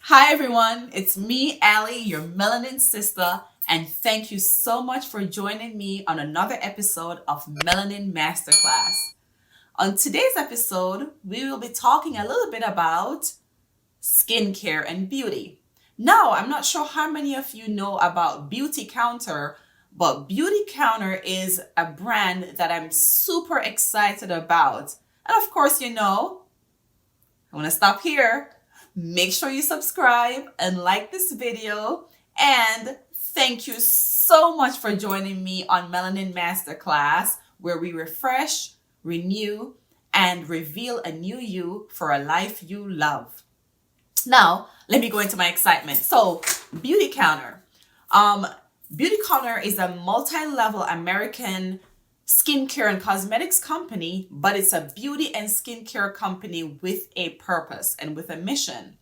Hi everyone, it's me, Allie, your melanin sister, and thank you so much for joining me on another episode of Melanin Masterclass. On today's episode, we will be talking a little bit about skincare and beauty. Now, I'm not sure how many of you know about Beautycounter, but Beautycounter is a brand that I'm super excited about. And of course, I want to stop here. Make sure you subscribe and like this video. And thank you so much for joining me on Melanin Masterclass, where we refresh, renew, and reveal a new you for a life you love. Now, let me go into my excitement. So, Beautycounter. Beautycounter is a multi-level American skincare and cosmetics company, but it's a beauty and skincare company with a purpose and with a mission.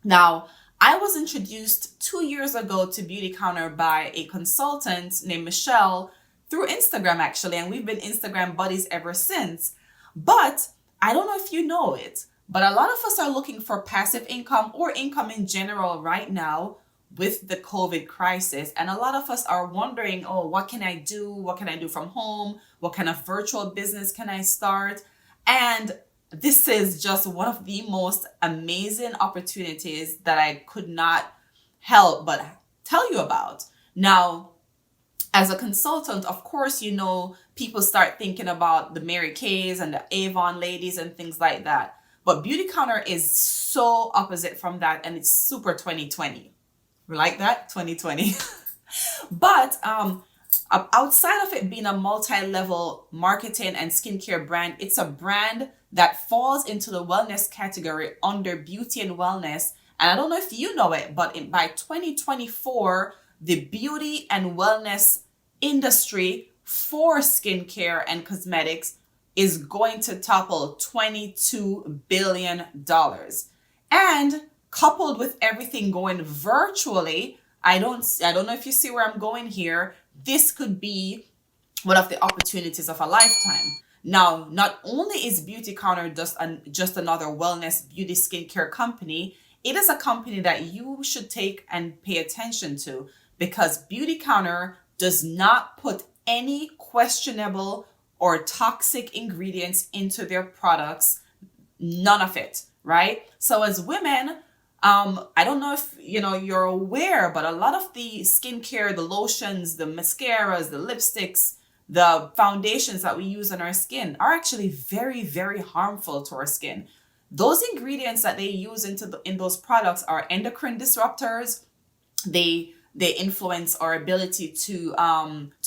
Now, I was introduced 2 years ago to Beautycounter by a consultant named Michele through Instagram, actually, and we've been Instagram buddies ever since. But I don't know if you know it, but a lot of us are looking for passive income or income in general right now with the COVID crisis. And a lot of us are wondering, oh, what can I do? What can I do from home? What kind of virtual business can I start? And this is just one of the most amazing opportunities that I could not help but tell you about. Now, as a consultant, of course, people start thinking about the Mary Kays and the Avon ladies and things like that. But Beautycounter is so opposite from that, and it's super 2020. We like that? 2020. But outside of it being a multi-level marketing and skincare brand, it's a brand that falls into the wellness category under beauty and wellness. And I don't know if you know it, but by 2024, the beauty and wellness industry for skincare and cosmetics is going to topple $22 billion. And coupled with everything going virtually, I don't know if you see where I'm going here. This could be one of the opportunities of a lifetime. Now, not only is Beautycounter just another wellness beauty skincare company, it is a company that you should take and pay attention to, because Beautycounter does not put any questionable or toxic ingredients into their products. None of it, right? So as women, I don't know if you're aware, but a lot of the skincare, the lotions, the mascaras, the lipsticks, the foundations that we use on our skin are actually very, very harmful to our skin. Those ingredients that they use in those products are endocrine disruptors. They influence our ability to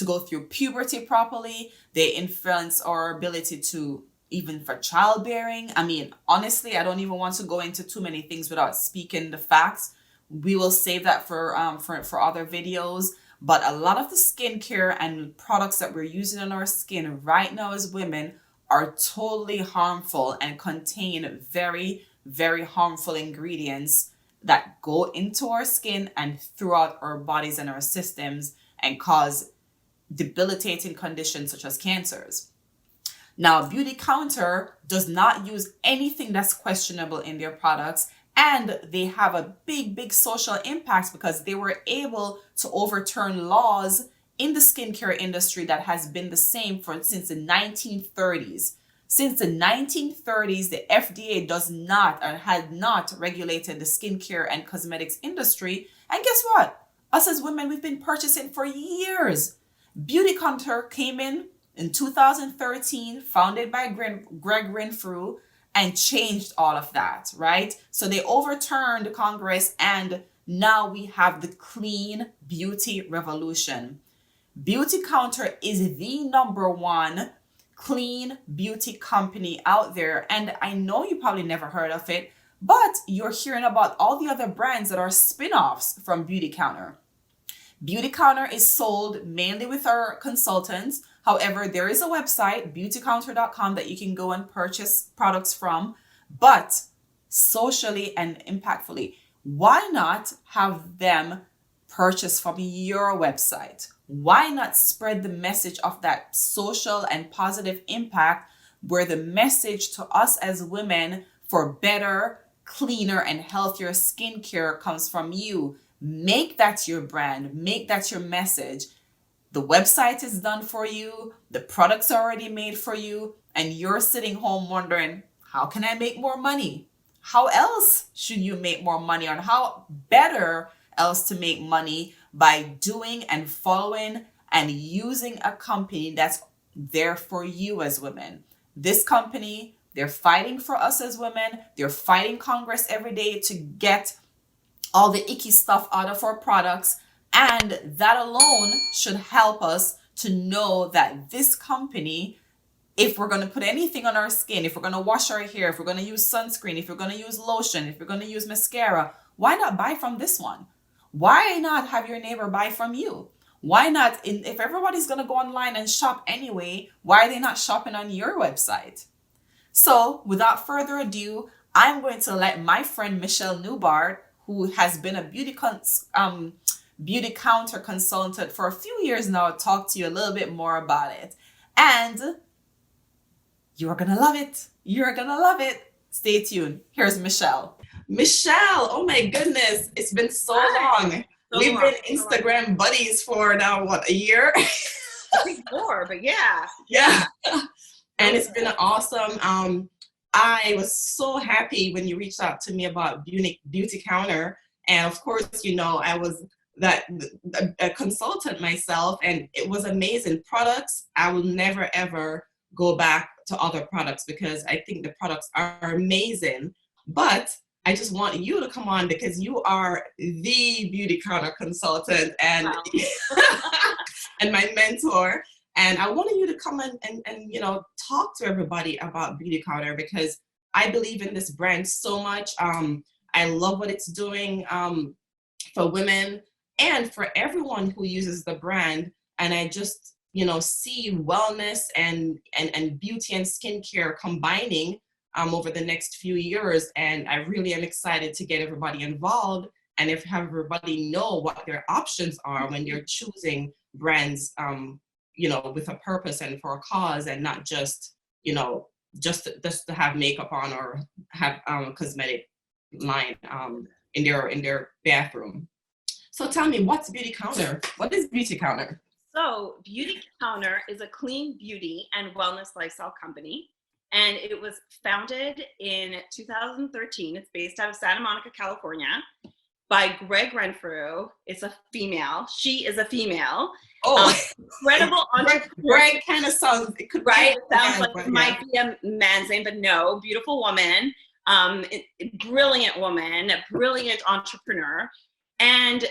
go through puberty properly. They influence our ability to even for childbearing. I mean, honestly, I don't even want to go into too many things without speaking the facts. We will save that for other videos. But a lot of the skincare and products that we're using on our skin right now as women are totally harmful and contain very, very harmful ingredients that go into our skin and throughout our bodies and our systems and cause debilitating conditions such as cancers. Now, Beautycounter does not use anything that's questionable in their products, and they have a big, big social impact because they were able to overturn laws in the skincare industry that has been the same since the 1930s. Since the 1930s, the FDA does not or had not regulated the skincare and cosmetics industry. And guess what? Us as women, we've been purchasing for years. Beautycounter came in 2013, founded by Greg Renfrew, and changed all of that, right? So they overturned Congress, and now we have the clean beauty revolution. Beautycounter is the number one clean beauty company out there. And I know you probably never heard of it, but you're hearing about all the other brands that are spin-offs from Beautycounter. Beautycounter is sold mainly with our consultants. However, there is a website, Beautycounter.com, that you can go and purchase products from. But socially and impactfully, why not have them purchase from your website? Why not spread the message of that social and positive impact, where the message to us as women for better cleaner and healthier skincare comes from you. Make that your brand, make that your message. The website is done for you, the products are already made for you, and you're sitting home wondering, how can I make more money? How else should you make more money? On how better else to make money by doing and following and using a company that's there for you as women. This company, they're fighting for us as women. They're fighting Congress every day to get all the icky stuff out of our products. And that alone should help us to know that this company, if we're going to put anything on our skin, if we're going to wash our hair, if we're going to use sunscreen, if we're going to use lotion, if we're going to use mascara, why not buy from this one? Why not have your neighbor buy from you? Why not, if everybody's going to go online and shop anyway, why are they not shopping on your website? So without further ado, I'm going to let my friend Michele Newbart, who has been a beauty counter consultant for a few years now, talk to you a little bit more about it. And you're going to love it. You're going to love it. Stay tuned. Here's Michele. Michele, oh my goodness. It's been so long. We've been Instagram buddies for now, what, a year? I think more, but yeah. Yeah. And it's been awesome. I was so happy when you reached out to me about Beautycounter. And of course, you know, I was a consultant myself, and it was amazing. Products, I will never, ever go back to other products because I think the products are amazing. But I just want you to come on because you are the Beautycounter consultant and, and my mentor. And I wanted you to come and you know, talk to everybody about Beautycounter because I believe in this brand so much. I love what it's doing for women and for everyone who uses the brand. And I just, you know, see wellness and beauty and skincare combining over the next few years. And I really am excited to get everybody involved and have everybody know what their options are when you're choosing brands, you know, with a purpose and for a cause, and not just, you know, just to have makeup on or have cosmetic line in their bathroom. So tell me, what's Beautycounter? What is Beautycounter? So Beautycounter is a clean beauty and wellness lifestyle company, and it was founded in 2013. It's based out of Santa Monica, California, by Greg Renfrew. It's a female. She is a female. Oh, incredible entrepreneur. Greg kind of sounds, it could right? Sounds like it might be a man's name, but no, beautiful woman, brilliant woman, a brilliant entrepreneur. And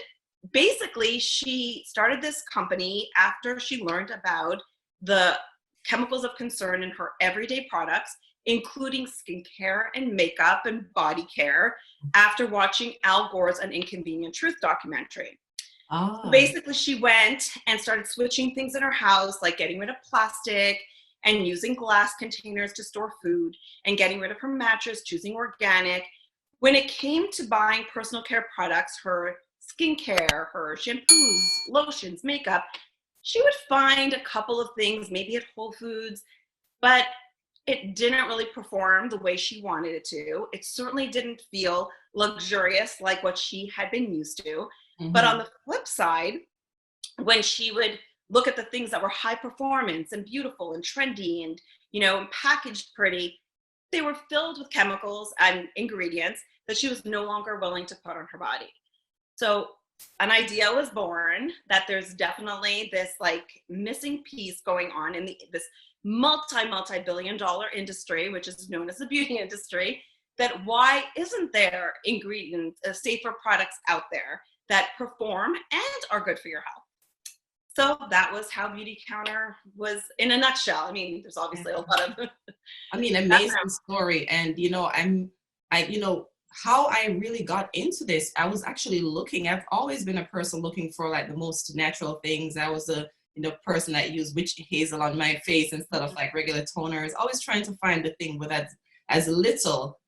basically she started this company after she learned about the chemicals of concern in her everyday products, including skincare and makeup and body care, after watching Al Gore's An Inconvenient Truth documentary. So basically she went and started switching things in her house, like getting rid of plastic and using glass containers to store food, and getting rid of her mattress, choosing organic. When it came to buying personal care products, her skincare, her shampoos, lotions, makeup, she would find a couple of things, maybe at Whole Foods, but it didn't really perform the way she wanted it to. It certainly didn't feel luxurious like what she had been used to. Mm-hmm. But on the flip side, when she would look at the things that were high performance and beautiful and trendy and, you know, packaged pretty, they were filled with chemicals and ingredients that she was no longer willing to put on her body. So an idea was born that there's definitely this like missing piece going on in this multi-billion dollar industry, which is known as the beauty industry, that why isn't there ingredients, safer products out there that perform and are good for your health? So that was how Beautycounter was in a nutshell. I mean, there's obviously a lot of amazing story. And you know, you know how I really got into this. I was actually looking. I've always been a person looking for like the most natural things. I was a person that used witch hazel on my face instead of like regular toners. Always trying to find the thing with as little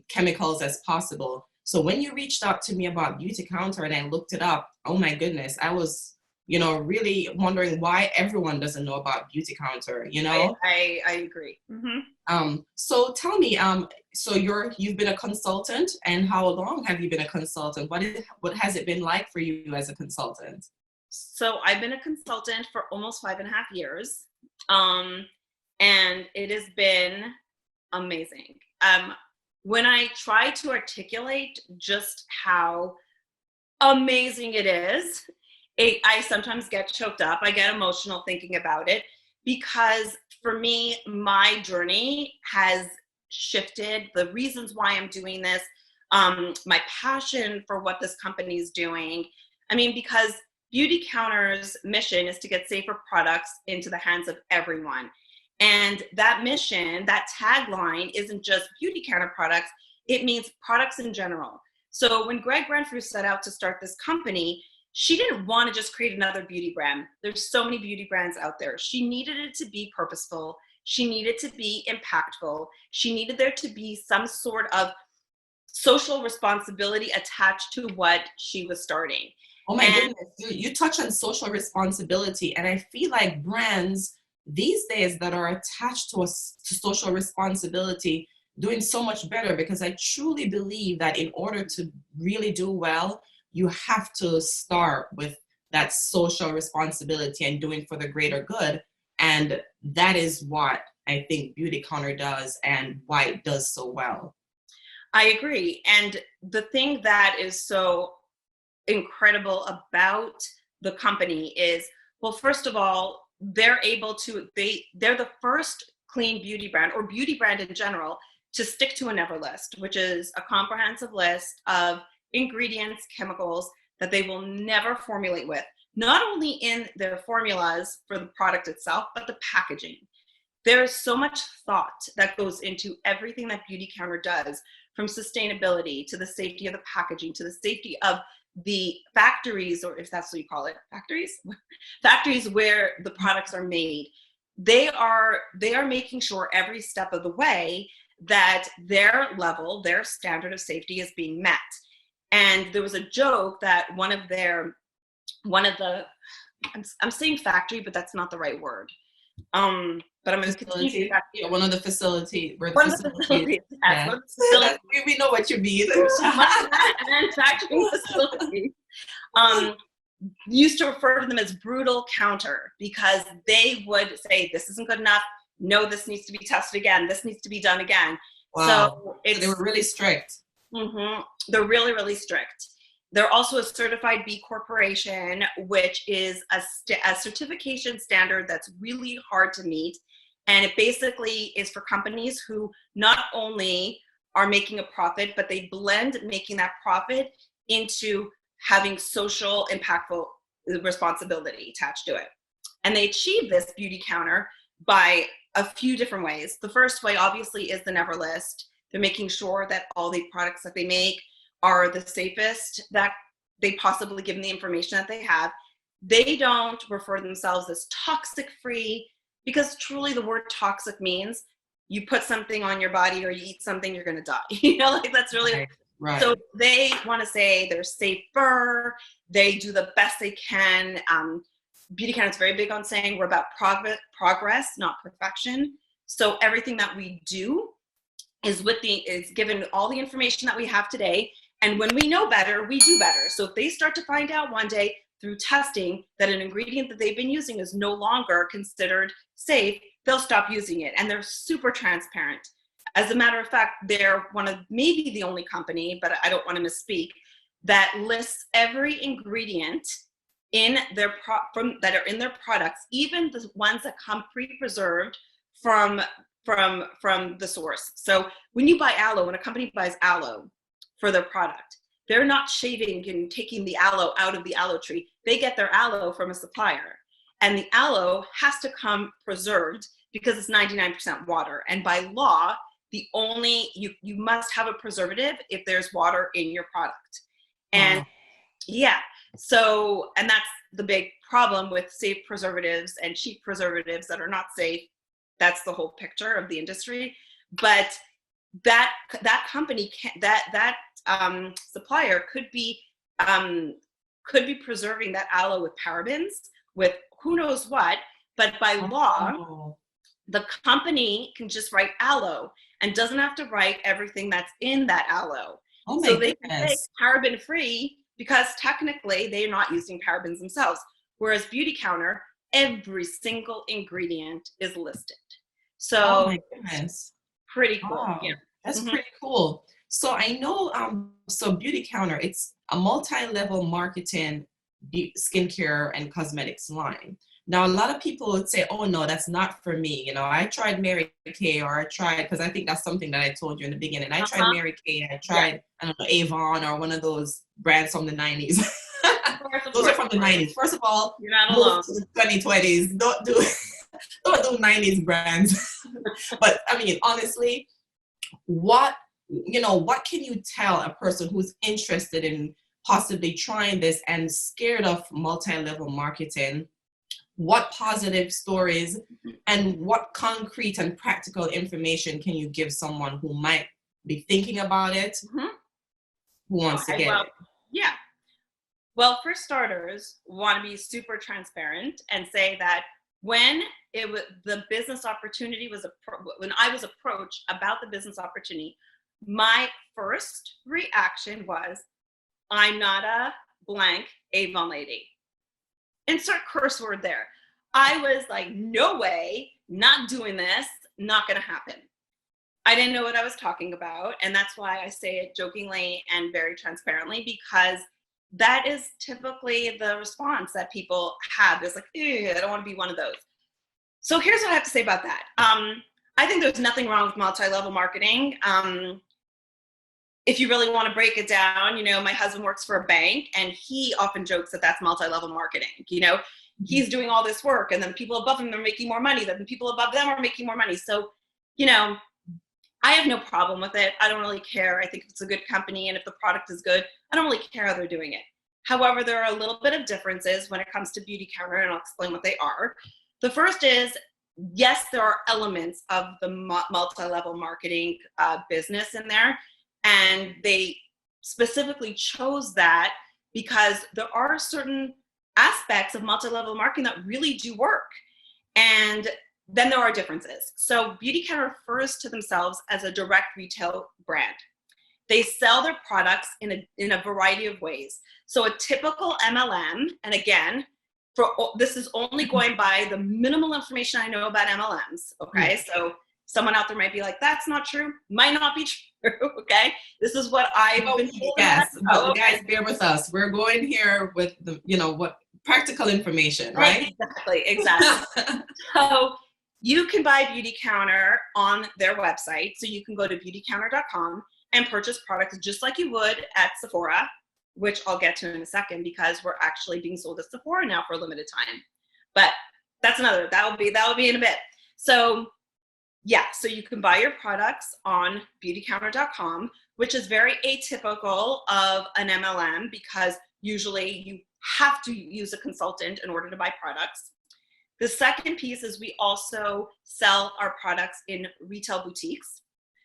chemicals as possible. So when you reached out to me about Beautycounter and I looked it up, oh my goodness, I was really wondering why everyone doesn't know about Beautycounter, I agree. So tell me, so you've been a consultant, and how long have you been a consultant? What has it been like for you as a consultant? So I've been a consultant for almost 5.5 years. And it has been amazing. When I try to articulate just how amazing it is, I sometimes get choked up. I get emotional thinking about it, because for me, my journey has shifted. The reasons why I'm doing this, my passion for what this company is doing. I mean, because Beautycounter's mission is to get safer products into the hands of everyone. And that mission, that tagline, isn't just Beautycounter products, it means products in general. So when Greg Renfrew set out to start this company, she didn't want to just create another beauty brand. There's so many beauty brands out there. She needed it to be purposeful. She needed to be impactful. She needed there to be some sort of social responsibility attached to what she was starting. Oh my goodness, you touch on social responsibility, and I feel like brands these days that are attached to social responsibility doing so much better, because I truly believe that in order to really do well, you have to start with that social responsibility and doing for the greater good. And that is what I think Beautycounter does and why it does so well. I agree. And the thing that is so incredible about the company is, well, first of all, they're the first clean beauty brand, or beauty brand in general, to stick to a never list, which is a comprehensive list of ingredients, chemicals that they will never formulate with, not only in their formulas for the product itself, but the packaging. There is so much thought that goes into everything that Beautycounter does, from sustainability to the safety of the packaging to the safety of the factories, or if that's what you call it, factories where the products are made. They are making sure every step of the way that their standard of safety is being met. And there was a joke that I'm saying factory, but that's not the right word. But I'm going to continue. Yeah, one of the facilities. Yeah. We know what you mean. Manufacturing facility. Used to refer to them as brutal counter, because they would say, this isn't good enough. No, this needs to be tested again. This needs to be done again. Wow. So they were really strict. Mm-hmm. They're really, really strict. They're also a certified B Corporation, which is a certification standard that's really hard to meet. And it basically is for companies who not only are making a profit, but they blend making that profit into having social impactful responsibility attached to it. And they achieve this Beautycounter by a few different ways. The first way, obviously, is the never list. They're making sure that all the products that they make are the safest that they possibly, given the information that they have. They don't refer themselves as toxic free, because truly the word toxic means you put something on your body or you eat something, you're going to die. That's really right. So they want to say they're safer. They do the best they can. Beautycounter is very big on saying we're about progress, not perfection. So everything that we do is given all the information that we have today. And when we know better, we do better. So if they start to find out one day through testing that an ingredient that they've been using is no longer considered safe, they'll stop using it. And they're super transparent. As a matter of fact, they're one of maybe the only company, but I don't want to misspeak, that lists every ingredient in their that are in their products, even the ones that come pre-preserved from the source. So when you buy aloe, when a company buys aloe for their product, they're not shaving and taking the aloe out of the aloe tree. They get their aloe from a supplier. And the aloe has to come preserved because it's 99% water. And by law, you must have a preservative if there's water in your product. And and that's the big problem with safe preservatives and cheap preservatives that are not safe. That's the whole picture of the industry. But that company, that supplier could be could be preserving that aloe with parabens, with who knows what, but by law, the company can just write aloe and doesn't have to write everything that's in that aloe. Oh my so they goodness. can say paraben free because technically they're not using parabens themselves. Whereas Beautycounter, every single ingredient is listed. So oh my goodness. pretty cool. Wow. Yeah. That's pretty cool. So I know, so Beautycounter, it's a multi-level marketing skincare and cosmetics line. Now, a lot of people would say, oh, no, that's not for me. You know, I tried Mary Kay, or I tried, because I think that's something that I told you in the beginning. I tried Mary Kay, I tried, I don't know, Avon or one of those brands from the 90s. Those are from the 90s. First of all, you're not alone. 2020s, don't do 90s brands. But I mean, honestly, what can you tell a person who's interested in possibly trying this and scared of multi-level marketing? What positive stories and what concrete and practical information can you give someone who might be thinking about it, who wants to get it? Yeah. Well, for starters, want to be super transparent and say that when the business opportunity was when I was approached about the business opportunity, my first reaction was, I'm not a blank Avon lady. Insert curse word there. I was like, no way, not doing this, not going to happen. I didn't know what I was talking about. And that's why I say it jokingly and very transparently, because that is typically the response that people have. It's like, I don't want to be one of those. So here's what I have to say about that. I think there's nothing wrong with multi-level marketing. If you really want to break it down, my husband works for a bank and he often jokes that that's multi-level marketing. He's doing all this work and then people above him are making more money, then the people above them are making more money. So, I have no problem with it. I don't really care. I think it's a good company, and if the product is good, I don't really care how they're doing it. However, there are a little bit of differences when it comes to Beautycounter, and I'll explain what they are. The first is, yes, there are elements of the multi-level marketing business in there, and they specifically chose that because there are certain aspects of multi-level marketing that really do work. And then there are differences. So Beautycounter refers to themselves as a direct retail brand. They sell their products in a variety of ways. So a typical MLM, and again, this is only going by the minimal information I know about MLMs, okay? So someone out there might be like, that's not true, might not be true, okay? This is what I've been told. Yes, but guys, bear with us. We're going here with the, what practical information, right? Exactly. So you can buy Beautycounter on their website. So you can go to Beautycounter.com and purchase products just like you would at Sephora, which I'll get to in a second because we're actually being sold at Sephora now for a limited time. But that's that'll be in a bit. So yeah, so you can buy your products on Beautycounter.com, which is very atypical of an MLM because usually you have to use a consultant in order to buy products. The second piece is we also sell our products in retail boutiques.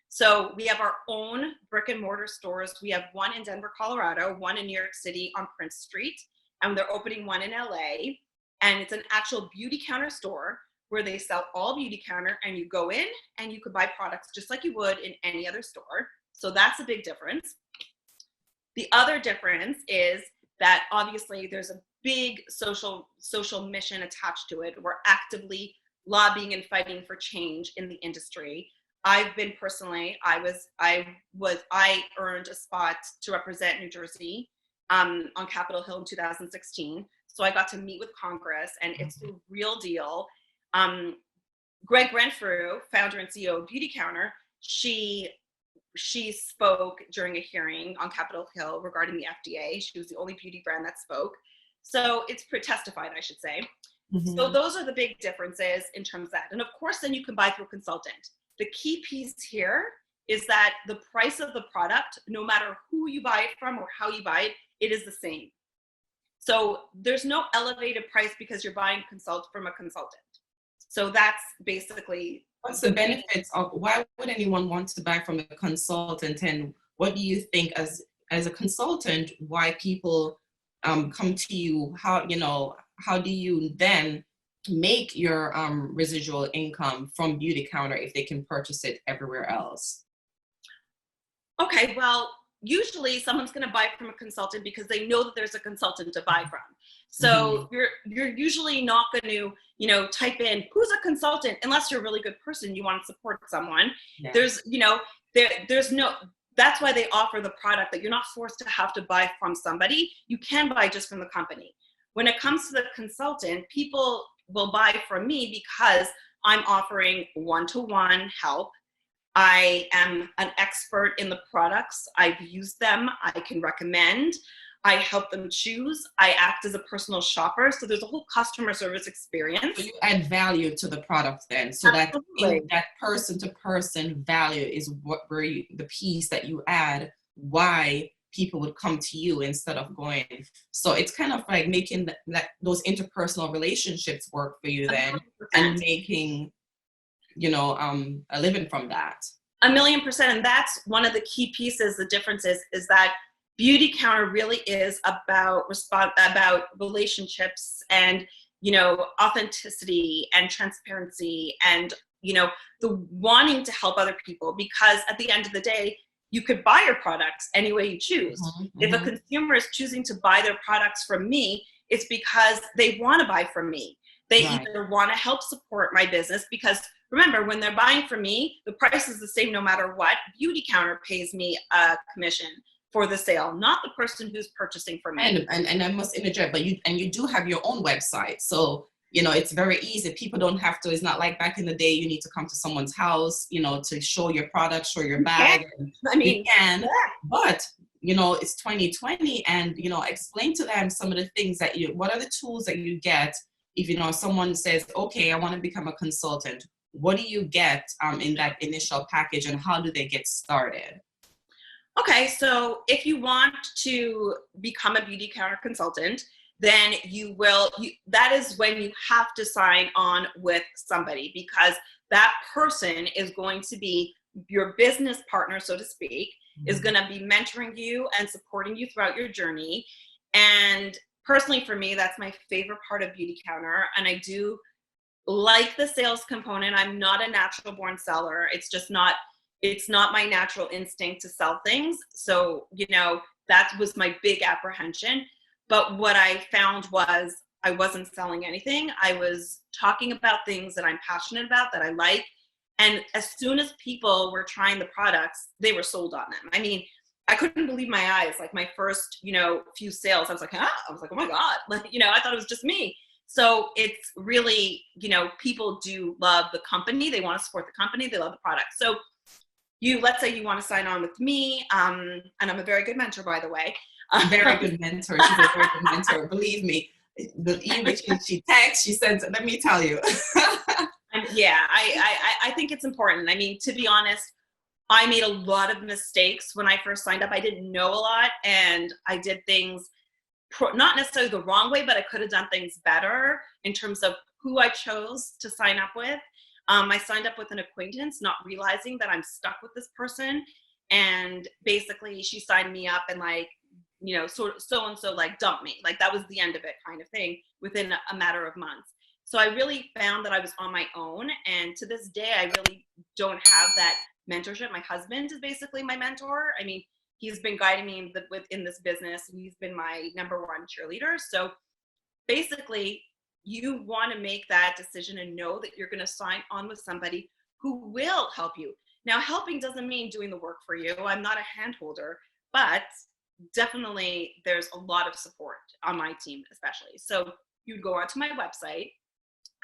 So we have our own brick and mortar stores. We have one in Denver, Colorado, one in New York City on Prince Street, and they're opening one in LA. And it's an actual Beautycounter store where they sell all Beautycounter, and you go in and you could buy products just like you would in any other store. So that's a big difference. The other difference is that obviously there's a big social mission attached to it. We're actively lobbying and fighting for change in the industry. I've been personally, I earned a spot to represent New Jersey on Capitol Hill in 2016. So I got to meet with Congress, and it's the real deal. Greg Renfrew, founder and CEO of Beautycounter, she spoke during a hearing on Capitol Hill regarding the FDA. She was the only beauty brand that spoke. So it's testified, I should say. So those are the big differences in terms of that. And of course, then you can buy through a consultant. The key piece here is that the price of the product, no matter who you buy it from or how you buy it, it is the same. So there's no elevated price because you're buying from a consultant. So that's basically. What's the benefits of, why would anyone want to buy from a consultant? And what do you think as a consultant, why people come to you, how, how do you then make your residual income from Beautycounter if they can purchase it everywhere else? Okay, well, usually someone's going to buy from a consultant because they know that there's a consultant to buy from. So you're usually not going to, type in who's a consultant unless you're a really good person, you want to support someone. Yeah. There's no, that's why they offer the product, that you're not forced to have to buy from somebody. You can buy just from the company. When it comes to the consultant, people will buy from me because I'm offering one-to-one help. I am an expert in the products. I've used them. I can recommend. I help them choose. I act as a personal shopper. So there's a whole customer service experience. So you add value to the product then. So Absolutely. that person to person value is the piece that you add, why people would come to you instead of going. So it's kind of like making those interpersonal relationships work for you then, 100%. and making, a living from that. 1,000,000%. And that's one of the key pieces. The difference is that Beautycounter really is about relationships and, authenticity and transparency and, the wanting to help other people, because at the end of the day, you could buy your products any way you choose. If a consumer is choosing to buy their products from me, it's because they want to buy from me. They either want to help support my business, because remember, when they're buying from me, the price is the same no matter what. Beautycounter pays me a commission for the sale, not the person who's purchasing from me. And I must interject, but you do have your own website. So, it's very easy. People don't have to, it's not like back in the day, you need to come to someone's house, to show your product, show your bag. You can, but it's 2020, and, explain to them some of the things that what are the tools that you get if, someone says, okay, I want to become a consultant. What do you get in that initial package, and how do they get started? Okay, so if you want to become a Beautycounter consultant, then that is when you have to sign on with somebody, because that person is going to be your business partner, so to speak, is going to be mentoring you and supporting you throughout your journey. And personally, for me, that's my favorite part of Beautycounter. And I do like the sales component. I'm not a natural born seller. It's not my natural instinct to sell things. So, that was my big apprehension. But what I found was I wasn't selling anything. I was talking about things that I'm passionate about, that I like. And as soon as people were trying the products, they were sold on them. I mean, I couldn't believe my eyes. Like my first, few sales, I was like, oh my God. Like, I thought it was just me. So it's really, people do love the company. They want to support the company. They love the product. So let's say you want to sign on with me. And I'm a very good mentor, by the way. Very good mentor. She's a very good mentor. Believe me. She texts, she sends, let me tell you. Yeah, I think it's important. I mean, to be honest, I made a lot of mistakes when I first signed up. I didn't know a lot, and I did things not necessarily the wrong way, but I could have done things better in terms of who I chose to sign up with. I signed up with an acquaintance, not realizing that I'm stuck with this person. And basically she signed me up and sort of so-and-so dumped me. Like that was the end of it, kind of thing, within a matter of months. So I really found that I was on my own. And to this day, I really don't have that mentorship. My husband is basically my mentor. I mean, he's been guiding me in this business, and he's been my number one cheerleader. So basically, you want to make that decision and know that you're going to sign on with somebody who will help you. Now, helping doesn't mean doing the work for you. I'm not a hand holder, but definitely there's a lot of support on my team, especially. So you'd go onto my website,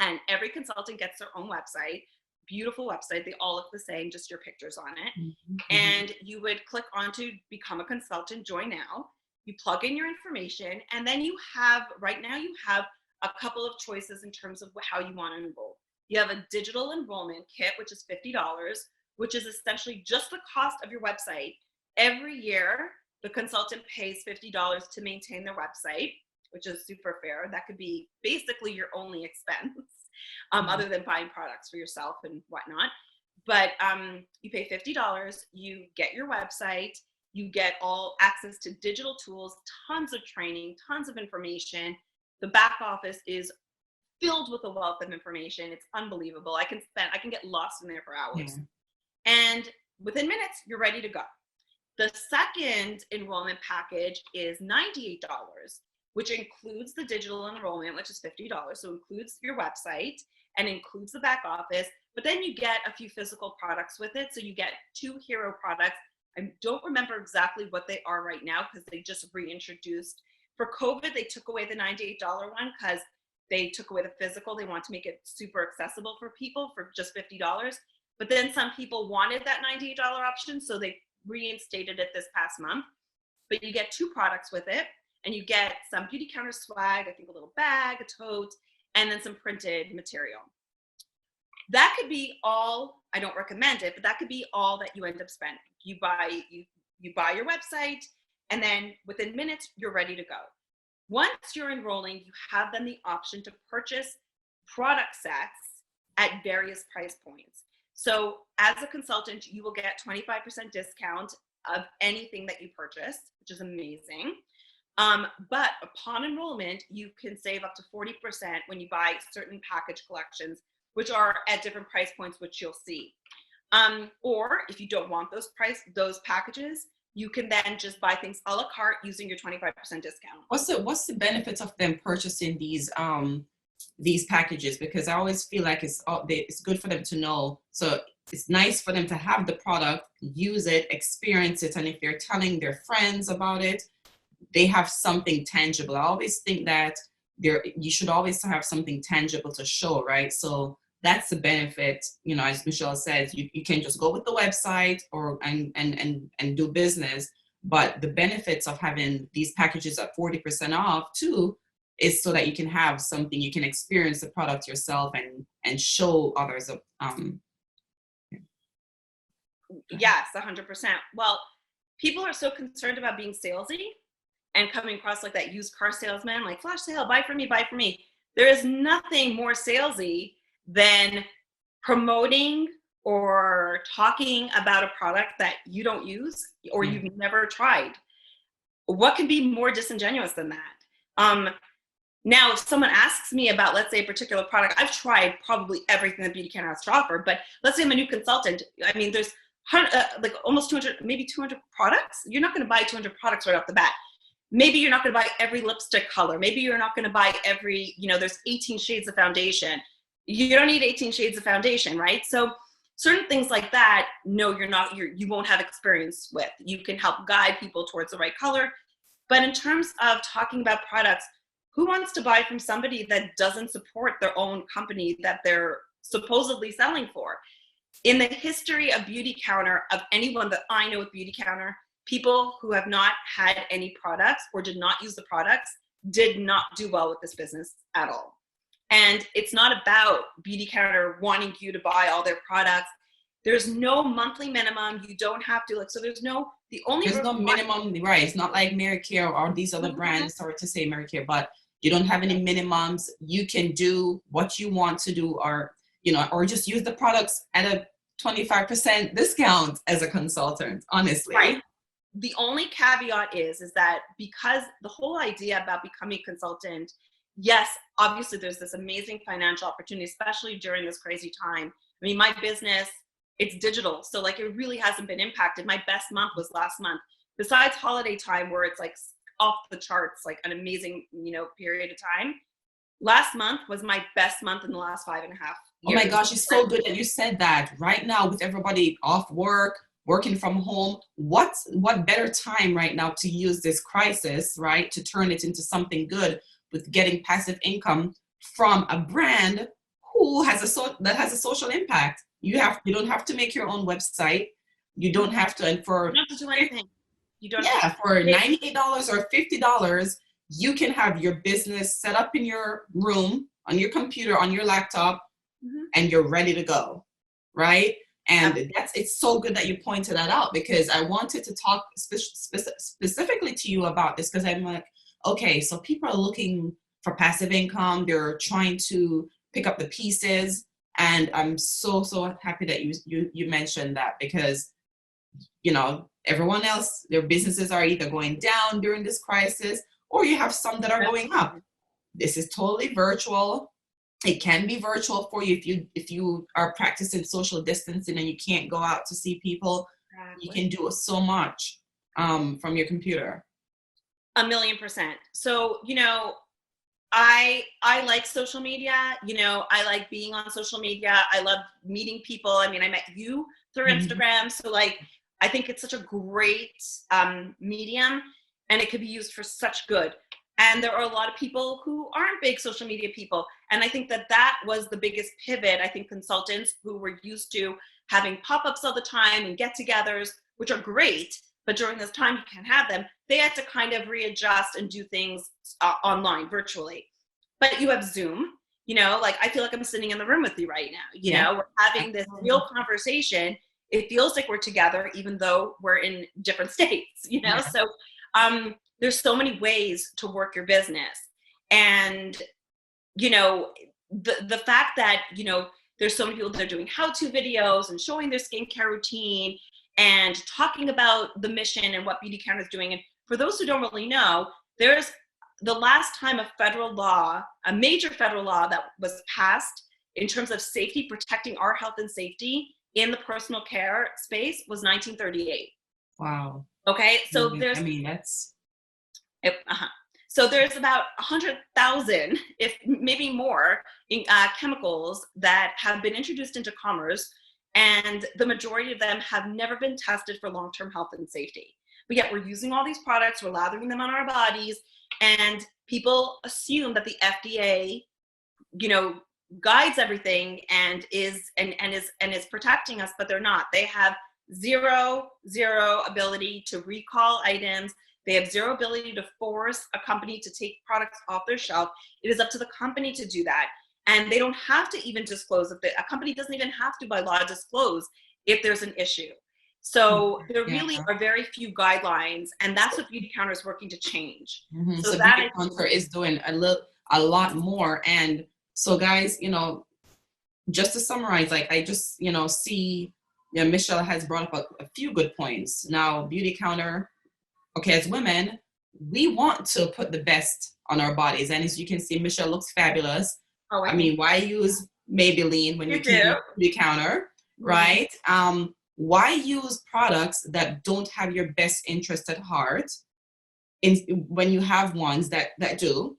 and every consultant gets their own website. Beautiful website. They all look the same, just your pictures on it. And you would click on to become a consultant, join now. You plug in your information, and then right now you have a couple of choices in terms of how you want to enroll. You have a digital enrollment kit, which is $50, which is essentially just the cost of your website. Every year, the consultant pays $50 to maintain their website, which is super fair. That could be basically your only expense, other than buying products for yourself and whatnot. But you pay $50, you get your website, You get all access to digital tools, tons of training, tons of information. The back office is filled with a wealth of information. It's unbelievable. I can get lost in there for hours. Yeah. And within minutes, you're ready to go. The second enrollment package is $98, which includes the digital enrollment, which is $50. So includes your website and includes the back office, but then you get a few physical products with it. So you get 2 hero products. I don't remember exactly what they are right now because they just reintroduced. For COVID, they took away the $98 one because they took away the physical. They want to make it super accessible for people for just $50. But then some people wanted that $98 option, so they reinstated it this past month. But you get 2 products with it, and you get some Beautycounter swag, I think a little bag, a tote, and then some printed material. That could be all, I don't recommend it, but that could be all that you end up spending. You buy your website, and then within minutes, you're ready to go. Once you're enrolling, you have then the option to purchase product sets at various price points. So as a consultant, you will get 25% discount of anything that you purchase, which is amazing. But upon enrollment, you can save up to 40% when you buy certain package collections, which are at different price points, which you'll see. Or if you don't want those packages, you can then just buy things a la carte using your 25% discount. What's the benefits of them purchasing these packages? Because I always feel like it's good for them to know. So it's nice for them to have the product, use it, experience it, and if they're telling their friends about it, they have something tangible. I always think that you should always have something tangible to show, right? So that's the benefit, as Michele says, you can just go with the website and do business. But the benefits of having these packages at 40% off too is so that you can have something, you can experience the product yourself and show others. Yes, 100%. Well, people are so concerned about being salesy and coming across like that used car salesman, like flash sale, buy for me, buy for me. There is nothing more salesy than promoting or talking about a product that you don't use or you've never tried. What can be more disingenuous than that? Now, if someone asks me about, let's say, a particular product, I've tried probably everything that Beautycounter has to offer, but let's say I'm a new consultant. I mean, there's like almost 200, maybe 200 products. You're not going to buy 200 products right off the bat. Maybe you're not going to buy every lipstick color. Maybe you're not going to buy every, there's 18 shades of foundation. You don't need 18 shades of foundation, right? So certain things like that, no, you won't have experience with. You can help guide people towards the right color. But in terms of talking about products, who wants to buy from somebody that doesn't support their own company that they're supposedly selling for? In the history of Beautycounter, of anyone that I know with Beautycounter, people who have not had any products or did not use the products did not do well with this business at all. And it's not about Beautycounter wanting you to buy all their products. There's no monthly minimum. You don't have to there's no minimum, right? It's not like Mary Care or these other brands, sorry to say Mary Care, but you don't have any minimums. You can do what you want to do, or just use the products at a 25% discount as a consultant, honestly. Right. The only caveat is that because the whole idea about becoming a consultant, yes, obviously there's this amazing financial opportunity, especially during this crazy time. I mean, my business, it's digital. So it really hasn't been impacted. My best month was last month, besides holiday time where it's off the charts, an amazing, period of time. Last month was my best month in the last 5.5 years. Oh my gosh, it's so good that you said that. Right now, with everybody off work, working from home, what better time right now to use this crisis, right, to turn it into something good with getting passive income from a brand who has a social impact. You don't have to make your own website. You don't have to, and for you don't have to do anything. You don't. Yeah, for $98 or $50, you can have your business set up in your room, on your computer, on your laptop, and you're ready to go, right? And it's so good that you pointed that out, because I wanted to talk specifically to you about this, because I'm like, okay, so people are looking for passive income. They're trying to pick up the pieces. And I'm so happy that you mentioned that, because, everyone else, their businesses are either going down during this crisis, or you have some that are going up. This is totally virtual. It can be virtual for you if you are practicing social distancing and you can't go out to see people. You can do so much from your computer. 1,000,000%. So, you know, I like social media. You know, I like being on social media. I love meeting people. I mean, I met you through Instagram. So like, I think it's such a great medium, and it could be used for such good. And there are a lot of people who aren't big social media people. And I think that was the biggest pivot. I think consultants who were used to having pop-ups all the time and get-togethers, which are great, but during this time you can't have them, they had to kind of readjust and do things online, virtually. But you have Zoom, you know, like I feel like I'm sitting in the room with you right now. You know, we're having this real conversation. It feels like we're together, even though we're in different states, you know? So there's so many ways to work your business. And, you know, the fact that, you know, there's so many people that are doing how-to videos and showing their skincare routine and talking about the mission and what Beautycounter is doing. And for those who don't really know, there's the last time a major federal law that was passed in terms of safety, protecting our health and safety in the personal care space was 1938. Wow. Okay, so so there's about 100,000, if maybe more, chemicals that have been introduced into commerce, and the majority of them have never been tested for long-term health and safety. But yet we're using all these products, we're lathering them on our bodies, and people assume that the FDA, you know, guides everything and is protecting us, but they're not. They have zero ability to recall items. They have zero ability to force a company to take products off their shelf. It is up to the company to do that. And they don't have to even disclose if a company doesn't even have to by law disclose if there's an issue. So there really are very few guidelines, and that's what Beautycounter is working to change. So Beautycounter is doing a lot more. And so guys, you know, just to summarize, like I just, you know, see, you know, Michele has brought up a few good points. Now, Beautycounter, okay, as women, we want to put the best on our bodies. And as you can see, Michele looks fabulous. Oh, I mean, why use Maybelline when you can use Beautycounter, right? Why use products that don't have your best interest at heart when you have ones that do?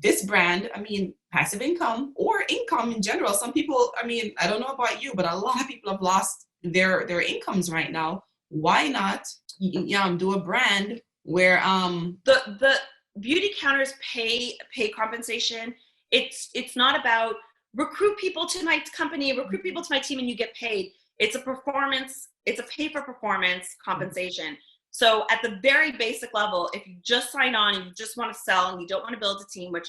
This brand, I mean, passive income or income in general. Some people, I mean, I don't know about you, but a lot of people have lost their incomes right now. Why not do a brand where the Beautycounter's pay compensation, it's not about recruit people to my company, recruit people to my team and you get paid. It's a performance, it's a pay for performance compensation. So at the very basic level, if you just sign on and you just want to sell and you don't want to build a team, which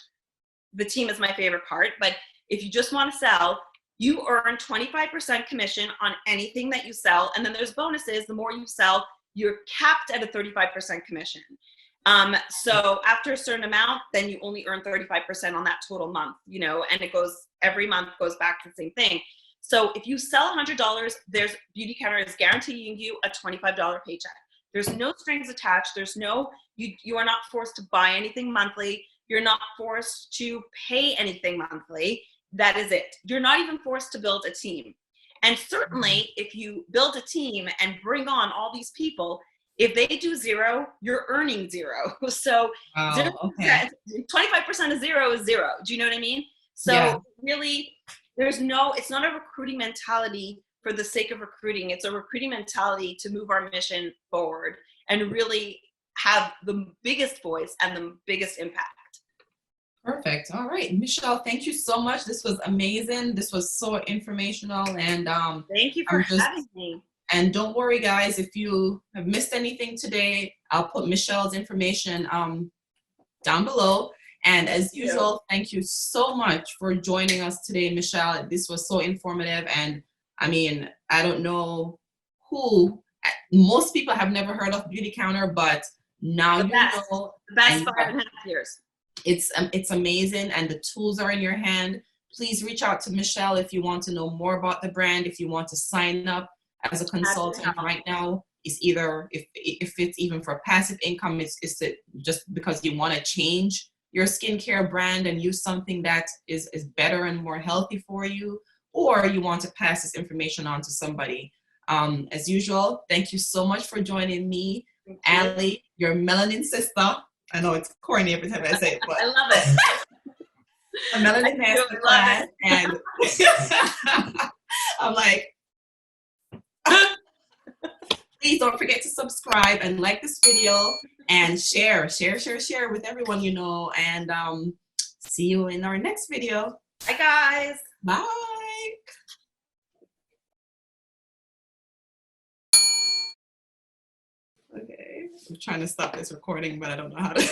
the team is my favorite part, but if you just want to sell, you earn 25% commission on anything that you sell. And then there's bonuses. The more you sell, you're capped at a 35% commission. So after a certain amount, then you only earn 35% on that total month, you know, and it goes, every month goes back to the same thing. So if you sell $100, there's Beautycounter is guaranteeing you a $25 paycheck. There's no strings attached. There's no, you are not forced to buy anything monthly. You're not forced to pay anything monthly. That is it. You're not even forced to build a team. And certainly if you build a team and bring on all these people, if they do zero, you're earning zero. So 25% of zero is zero. Do you know what I mean? So really, it's not a recruiting mentality for the sake of recruiting. It's a recruiting mentality to move our mission forward and really have the biggest voice and the biggest impact. Perfect. All right, Michele, thank you so much. This was amazing. This was so informational, and thank you for having me. And don't worry, guys, if you have missed anything today, I'll put Michelle's information down below. And as usual, thank you so much for joining us today, Michele. This was so informative. And I mean, I don't know most people have never heard of Beautycounter, but now you know. The best 5.5 years. It's amazing, and the tools are in your hand. Please reach out to Michele if you want to know more about the brand, if you want to sign up as a consultant right now. it's either if it's even for passive income, it's it just because you want to change your skincare brand and use something that is better and more healthy for you, or you want to pass this information on to somebody. As usual, thank you so much for joining me, Allie, your melanin sister. I know it's corny every time I say it, but I love it. A melanin masterclass, and I'm like, please don't forget to subscribe and like this video and share with everyone you know. And see you in our next video. Bye, guys. Bye. Okay, I'm trying to stop this recording, but I don't know how to.